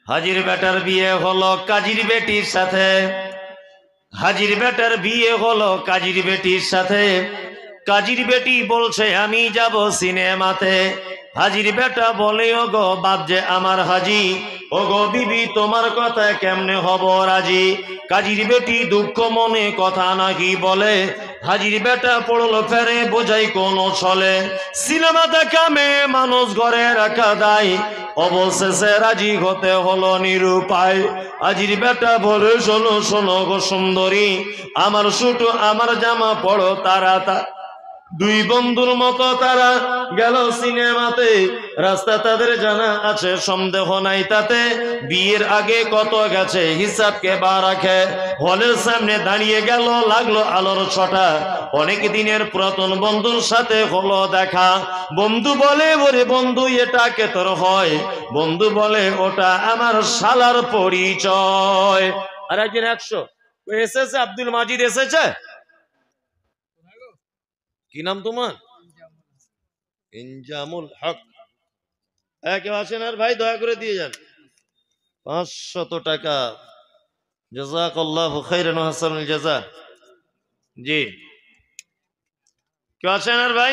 হাজির বেটার বিয়ে হলো কাজীর বেটির সাথে। হাজির বেটার বিয়ে হলো কাজীর বেটির সাথে। কাজীর বেটি বলছে আমি যাব সিনেমাতে। হাজির বেটা বলে ও গো বাপ যে আমার হাজি, ও গো বিবি তোমার কথা কেমনে হব রাজি। কাজীর বেটি দুঃখ মনে কথা নাকি বলে। হাজির বেটা পড়লো ফেরে বোঝাই কোন ছলে। সিনেমা দেখা মেয়ে মানুষ ঘরে রাখা দায়, অবশেষে রাজি হতে হলো নিরুপায়। হাজির বেটা বলে শোনো শোনো গো সুন্দরী, আমার শুটু আমার জামা পড়ো তারা। দুই বন্ধুর মতো তারা গেল সিনেমাতে। রাস্তা তাদের জানা আছে, সন্দেহ নাই তাতে। বিয়ের আগে কত গেছে হিসাব কে বা রাখে। হলের সামনে দাঁড়িয়ে গেল, লাগলো আলোর ছটা। অনেক দিনের পুরাতন বন্ধুর সাথে হলো দেখা। বন্ধু বলে ওরে বন্ধু এটা কে তোর হয়? বন্ধু বলে ওটা আমার শালার পরিচয়। আর একজন 100 এসেছে, আব্দুল মাজিদ এসেছে। কি নাম তোমার? ইনজামুল হক। কেউ আছেন আর ভাই দয়া করে দিয়ে যান 500 টাকা। জাযাকাল্লাহু খাইরান ওয়া হাসানুল জাযা। জি, কেউ আছেন আর ভাই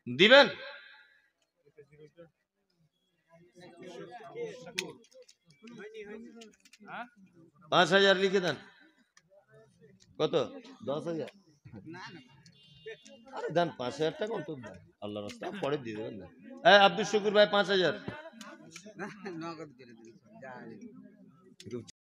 দিবেন? পাঁচ 5000 লিখে দেন। কত? 10,000? আরে দেন 5000 টাকা অন্তত দেন, আল্লাহর রাস্তা পরে দিয়ে দেবেন না। আব্দুল শুকুর ভাই 5000।